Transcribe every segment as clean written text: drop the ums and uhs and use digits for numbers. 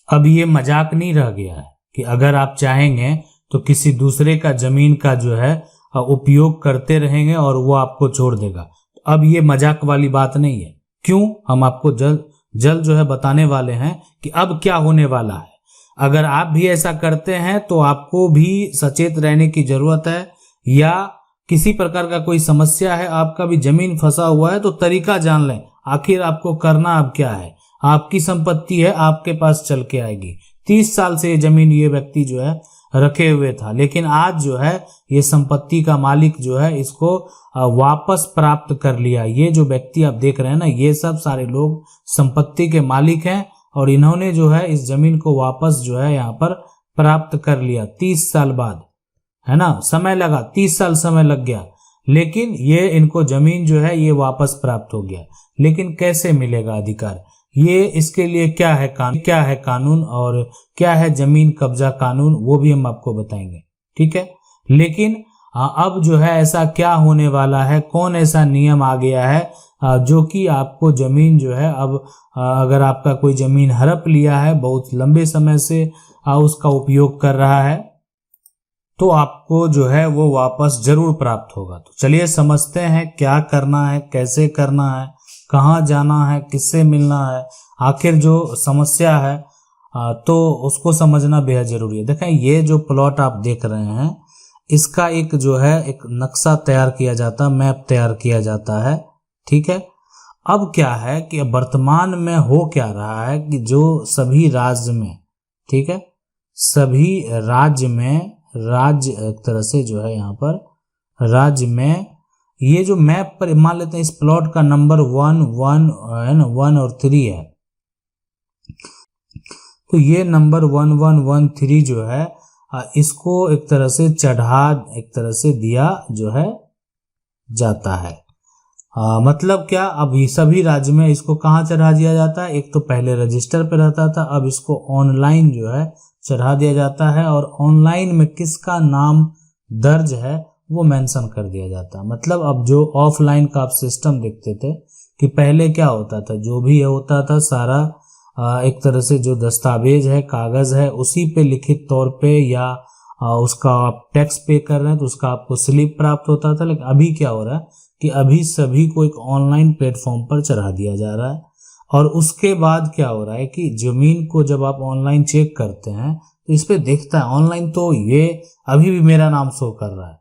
अब ये मजाक नहीं रह गया है कि अगर आप चाहेंगे तो किसी दूसरे का जमीन का जो है उपयोग करते रहेंगे और वो आपको छोड़ देगा। अब ये मजाक वाली बात नहीं है। क्यों? हम आपको जल्द जो है बताने वाले हैं कि अब क्या होने वाला है। अगर आप भी ऐसा करते हैं तो आपको भी सचेत रहने की जरूरत है, या किसी प्रकार का कोई समस्या है, आपका भी जमीन फंसा हुआ है, तो तरीका जान लें। आखिर आपको करना अब क्या है। आपकी संपत्ति है, आपके पास चल के आएगी। 30 साल से ये जमीन ये व्यक्ति जो है रखे हुए था, लेकिन आज जो है ये संपत्ति का मालिक जो है इसको वापस प्राप्त कर लिया। ये जो व्यक्ति आप देख रहे हैं ना, ये सब सारे लोग संपत्ति के मालिक हैं और इन्होंने जो है इस जमीन को वापस जो है यहाँ पर प्राप्त कर लिया 30 साल बाद, है ना। समय लगा, 30 साल समय लग गया, लेकिन ये इनको जमीन जो है ये वापस प्राप्त हो गया। लेकिन कैसे मिलेगा अधिकार, ये इसके लिए क्या है कानून और क्या है जमीन कब्जा कानून, वो भी हम आपको बताएंगे, ठीक है। लेकिन अब जो है ऐसा क्या होने वाला है, कौन ऐसा नियम आ गया है जो कि आपको जमीन जो है अब अगर आपका कोई जमीन हड़प लिया है, बहुत लंबे समय से उसका उपयोग कर रहा है, तो आपको जो है वो वापस जरूर प्राप्त होगा। तो चलिए समझते हैं क्या करना है, कैसे करना है, कहाँ जाना है, किससे मिलना है, आखिर जो समस्या है तो उसको समझना बेहद जरूरी है। देखें, ये जो प्लॉट आप देख रहे हैं इसका एक जो है एक नक्शा तैयार किया जाता है, मैप तैयार किया जाता है, ठीक है। अब क्या है कि वर्तमान में हो क्या रहा है कि जो सभी राज्य में, ठीक है, सभी राज्य में एक तरह से जो है यहाँ पर राज्य में ये जो मैप पर मान लेते हैं इस प्लॉट का नंबर 1 और 3 है, तो ये नंबर 1113 जो है इसको एक तरह से एक तरह से दिया जो है जाता है। मतलब क्या, अब ये सभी राज्य में इसको कहाँ चढ़ा दिया जाता है, एक तो पहले रजिस्टर पे रहता था, अब इसको ऑनलाइन जो है चढ़ा दिया जाता है और ऑनलाइन में किसका नाम दर्ज है वो मेंशन कर दिया जाता है। मतलब अब जो ऑफलाइन का आप सिस्टम देखते थे कि पहले क्या होता था, जो भी होता था सारा एक तरह से जो दस्तावेज है, कागज है, उसी पे लिखित तौर पे या उसका आप टैक्स पे कर रहे हैं तो उसका आपको स्लिप प्राप्त होता था। लेकिन अभी क्या हो रहा है कि अभी सभी को एक ऑनलाइन प्लेटफॉर्म पर चढ़ा दिया जा रहा है और उसके बाद क्या हो रहा है कि जमीन को जब आप ऑनलाइन चेक करते हैं तो इस पे देखता है ऑनलाइन तो ये अभी भी मेरा नाम शो कर रहा है,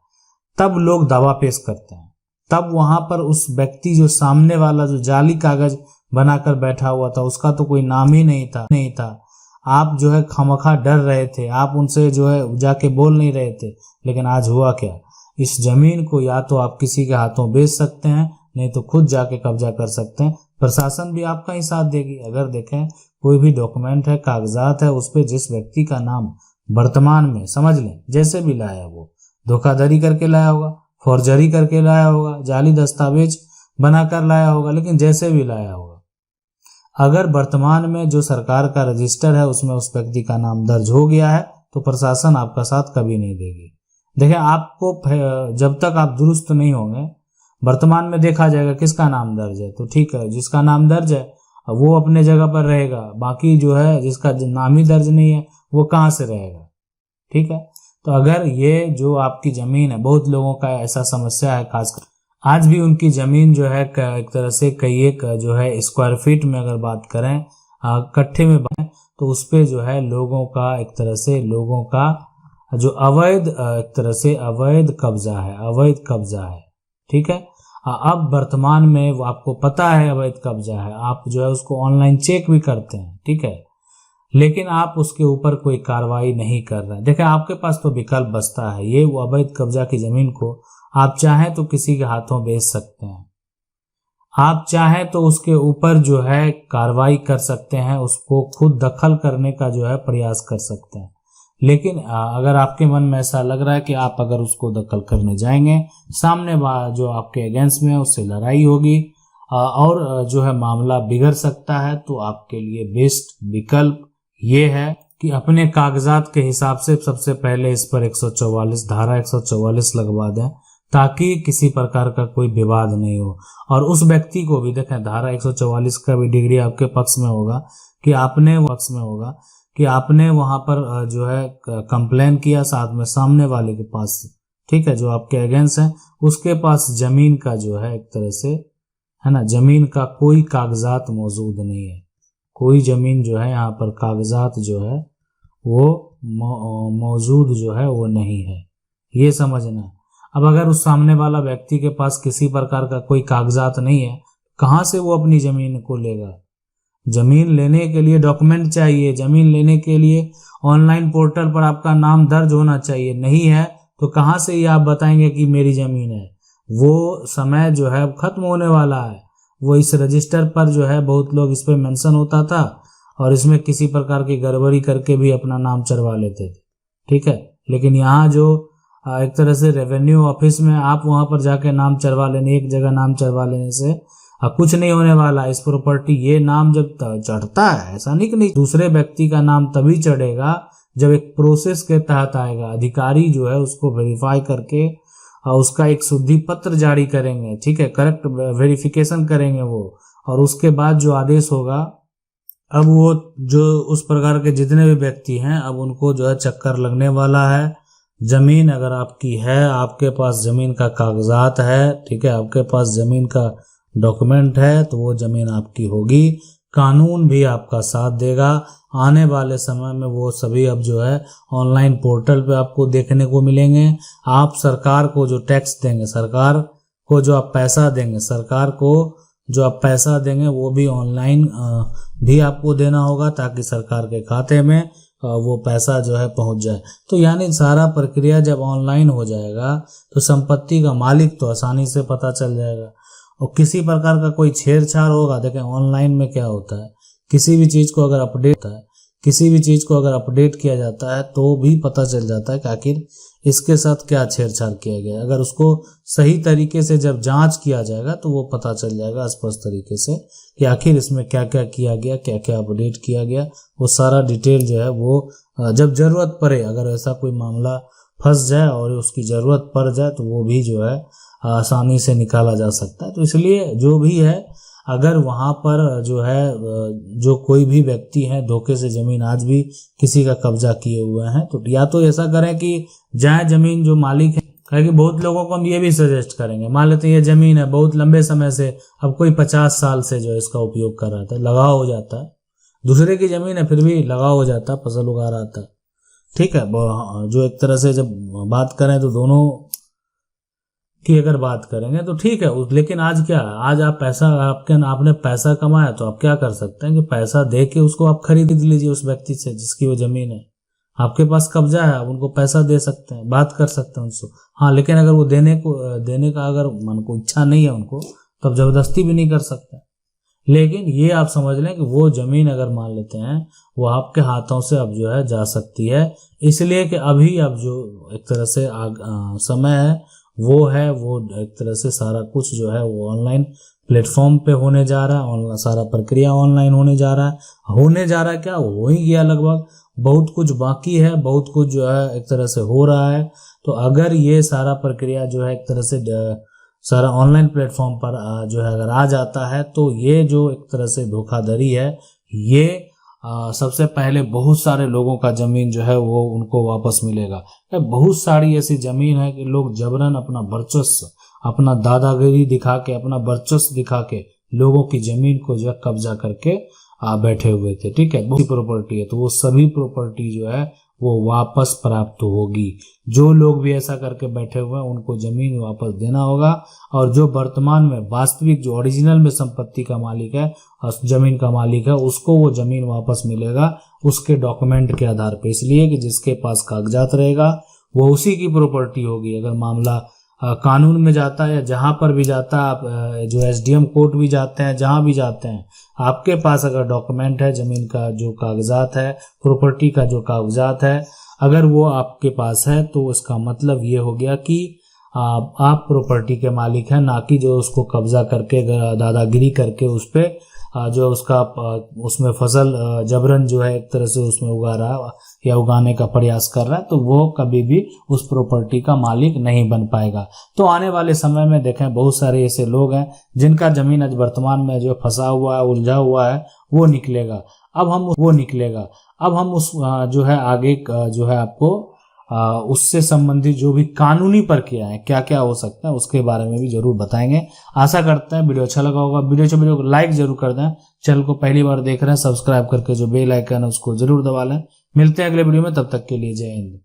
तब लोग दावा पेश करते हैं। तब वहां पर उस व्यक्ति जो सामने वाला जो जाली कागज बनाकर बैठा हुआ था उसका तो कोई नाम ही नहीं था। आप जो है खामखा डर रहे थे, आप उनसे जो है जाके बोल नहीं रहे थे। लेकिन आज हुआ क्या, इस जमीन को या तो आप किसी के हाथों बेच सकते हैं, नहीं तो खुद जाके कब्जा कर सकते हैं। प्रशासन भी आपका ही साथ देगी। अगर देखें कोई भी डॉक्यूमेंट है, कागजात है, उस पर जिस व्यक्ति का नाम वर्तमान में समझ लें जैसे भी लाया, वो धोखाधड़ी करके लाया होगा, फॉर्जरी करके लाया होगा, जाली दस्तावेज बनाकर लाया होगा, लेकिन जैसे भी लाया होगा, अगर वर्तमान में जो सरकार का रजिस्टर है उसमें उस व्यक्ति का नाम दर्ज हो गया है तो प्रशासन आपका साथ कभी नहीं देगी। देखें, आपको जब तक आप दुरुस्त नहीं होंगे वर्तमान में देखा जाएगा किसका नाम दर्ज है, तो ठीक है, जिसका नाम दर्ज है वो अपने जगह पर रहेगा, बाकी जो है जिसका नाम ही दर्ज नहीं है वो कहाँ से रहेगा, ठीक है। तो अगर ये जो आपकी जमीन है, बहुत लोगों का ऐसा समस्या है, खासकर आज भी उनकी जमीन जो है एक तरह से एक जो है स्क्वायर फीट में अगर बात करें, कट्ठे में बात, तो उस पे जो है लोगों का एक तरह से जो अवैध एक तरह से अवैध कब्जा है, ठीक है। अब वर्तमान में वो आपको पता है अवैध कब्जा है, आप जो है उसको ऑनलाइन चेक भी करते हैं, ठीक है, लेकिन आप उसके ऊपर कोई कार्रवाई नहीं कर रहे हैं। देखें, आपके पास तो विकल्प बचता है, ये वो अवैध कब्जा की जमीन को आप चाहें तो किसी के हाथों बेच सकते हैं, आप चाहें तो उसके ऊपर जो है कार्रवाई कर सकते हैं, उसको खुद दखल करने का जो है प्रयास कर सकते हैं। लेकिन अगर आपके मन में ऐसा लग रहा है कि आप अगर उसको दखल करने जाएंगे, सामने जो आपके अगेंस्ट में है उससे लड़ाई होगी और जो है मामला बिगड़ सकता है, तो आपके लिए बेस्ट विकल्प ये है कि अपने कागजात के हिसाब से सबसे पहले इस पर 144 धारा 144 लगवा दें, ताकि किसी प्रकार का कोई विवाद नहीं हो। और उस व्यक्ति को भी देखें, धारा 144 का भी डिग्री आपके पक्ष में होगा कि आपने पक्ष में होगा कि आपने वहां पर जो है कंप्लेन किया, साथ में सामने वाले के पास, ठीक है, जो आपके अगेंस्ट है उसके पास जमीन का जो है एक तरह से, है ना, जमीन का कोई कागजात मौजूद नहीं है, कोई जमीन जो है यहाँ पर कागजात जो है वो मौजूद जो है वो नहीं है, ये समझना। अब अगर उस सामने वाला व्यक्ति के पास किसी प्रकार का कोई कागजात नहीं है, कहाँ से वो अपनी जमीन को लेगा? जमीन लेने के लिए डॉक्यूमेंट चाहिए, जमीन लेने के लिए ऑनलाइन पोर्टल पर आपका नाम दर्ज होना चाहिए, नहीं है तो कहाँ से ये आप बताएंगे कि मेरी जमीन है? वो समय जो है खत्म होने वाला है। वो इस रजिस्टर पर जो है बहुत लोग इस पे मेंशन होता था और इसमें किसी प्रकार की गड़बड़ी करके भी अपना नाम चढ़वा लेते थे, ठीक है। लेकिन यहाँ जो एक तरह से रेवेन्यू ऑफिस में आप वहां पर जाके नाम चढ़वा लेने, एक जगह नाम चढ़वा लेने से कुछ नहीं होने वाला। इस प्रॉपर्टी ये नाम जब चढ़ता है, ऐसा नहीं कि नहीं, दूसरे व्यक्ति का नाम तभी चढ़ेगा जब एक प्रोसेस के तहत आएगा, अधिकारी जो है उसको वेरीफाई करके उसका एक शुद्धि पत्र जारी करेंगे, ठीक है, करेक्ट वेरिफिकेशन करेंगे वो, और उसके बाद जो आदेश होगा, अब वो जो उस प्रकार के जितने भी व्यक्ति हैं अब उनको जो है चक्कर लगने वाला है। जमीन अगर आपकी है, आपके पास जमीन का कागजात है, ठीक है, आपके पास जमीन का डॉक्यूमेंट है, तो वो जमीन आपकी होगी, कानून भी आपका साथ देगा। आने वाले समय में वो सभी अब जो है ऑनलाइन पोर्टल पे आपको देखने को मिलेंगे। आप सरकार को जो टैक्स देंगे, सरकार को जो आप पैसा देंगे, सरकार को जो आप पैसा देंगे वो भी ऑनलाइन भी आपको देना होगा, ताकि सरकार के खाते में वो पैसा जो है पहुंच जाए। तो यानी सारा प्रक्रिया जब ऑनलाइन हो जाएगा तो संपत्ति का मालिक तो आसानी से पता चल जाएगा, और किसी प्रकार का कोई छेड़छाड़ होगा, देखें ऑनलाइन में क्या होता है, किसी भी चीज को अगर अपडेट है, किसी भी चीज को अगर अपडेट किया जाता है तो भी पता चल जाता है कि आखिर इसके साथ क्या छेड़छाड़ किया गया। अगर उसको सही तरीके से जब जांच किया जाएगा तो वो पता चल जाएगा स्पष्ट तरीके से कि आखिर इसमें क्या क्या किया गया, क्या क्या अपडेट किया गया। वो सारा डिटेल जो है वो जब जरूरत पड़े, अगर ऐसा कोई मामला फंस जाए और उसकी जरूरत पड़ जाए तो वो भी जो है आसानी से निकाला जा सकता है। तो इसलिए जो भी है, अगर वहां पर जो है जो कोई भी व्यक्ति है धोखे से जमीन आज भी किसी का कब्जा किए हुए हैं, तो या तो ऐसा करें कि जाए जमीन जो मालिक है, क्योंकि बहुत लोगों को हम ये भी सजेस्ट करेंगे, मान लेते हैं ये जमीन है बहुत लंबे समय से, अब कोई 50 साल से जो है इसका उपयोग कर रहा था, लगाव हो जाता है, दूसरे की जमीन है फिर भी लगाव हो जाता है, फसल उगा रहा था, ठीक है। जो एक तरह से जब बात करें तो दोनों की अगर बात करेंगे तो ठीक है, लेकिन आज क्या है, आज आप पैसा आपने पैसा कमाया तो आप क्या कर सकते हैं कि पैसा दे के उसको आप खरीद लीजिए उस व्यक्ति से जिसकी वो जमीन है, आपके पास कब्जा है, आप उनको पैसा दे सकते हैं, बात कर सकते हैं उनसे। हाँ, लेकिन अगर वो देने का अगर मन को इच्छा नहीं है उनको, तब जबरदस्ती भी नहीं कर सकते। लेकिन ये आप समझ लें कि वो जमीन अगर मान लेते हैं वो आपके हाथों से अब जो है जा सकती है, इसलिए कि अभी अब जो एक तरह से समय है वो एक तरह से सारा कुछ जो है वो ऑनलाइन प्लेटफॉर्म पे होने जा रहा है, सारा प्रक्रिया ऑनलाइन होने जा रहा है। क्या हो ही गया लगभग, बहुत कुछ बाकी है, बहुत कुछ जो है एक तरह से हो रहा है। तो अगर ये सारा प्रक्रिया जो है एक तरह से सारा ऑनलाइन प्लेटफॉर्म पर जो है अगर आ जाता है, तो ये जो एक तरह से धोखाधड़ी है, ये सबसे पहले बहुत सारे लोगों का जमीन जो है वो उनको वापस मिलेगा। बहुत सारी ऐसी जमीन है कि लोग जबरन अपना वर्चस्व, अपना दादागिरी दिखा के, अपना वर्चस्व दिखा के लोगों की जमीन को जो है कब्जा करके बैठे हुए थे, ठीक है। बहुत प्रॉपर्टी है तो वो सभी प्रॉपर्टी जो है वो वापस प्राप्त होगी। जो लोग भी ऐसा करके बैठे हुए हैं उनको जमीन वापस देना होगा, और जो वर्तमान में वास्तविक जो ओरिजिनल में संपत्ति का मालिक है और जमीन का मालिक है उसको वो जमीन वापस मिलेगा उसके डॉक्यूमेंट के आधार पे, इसलिए कि जिसके पास कागजात रहेगा वो उसी की प्रॉपर्टी होगी। अगर मामला कानून में जाता है या जहां पर भी जाता है, आप जो एसडीएम कोर्ट भी जाते हैं, जहां भी जाते हैं, आपके पास अगर डॉक्यूमेंट है, जमीन का जो कागजात है, प्रॉपर्टी का जो कागजात है, अगर वो आपके पास है तो इसका मतलब ये हो गया कि आप प्रॉपर्टी के मालिक हैं, ना कि जो उसको कब्जा करके दादागिरी करके उस पे जो उसका उसमें फसल जबरन जो है एक तरह से उसमें उगा रहा है या उगाने का प्रयास कर रहा है, तो वो कभी भी उस प्रॉपर्टी का मालिक नहीं बन पाएगा। तो आने वाले समय में देखें बहुत सारे ऐसे लोग हैं जिनका जमीन आज वर्तमान में जो फंसा हुआ है, उलझा हुआ है, वो निकलेगा। अब हम वो निकलेगा। अब हम उस जो है आगे जो है आपको उससे संबंधित जो भी कानूनी प्रक्रिया है, क्या क्या हो सकता है, उसके बारे में भी जरूर बताएंगे। आशा करते हैं वीडियो अच्छा लगा होगा। वीडियो को लाइक जरूर कर दें। चैनल को पहली बार देख रहे हैं, सब्सक्राइब करके जो बेल आइकन है उसको जरूर दबा लें। मिलते हैं अगले वीडियो में, तब तक के लिए जय हिंद।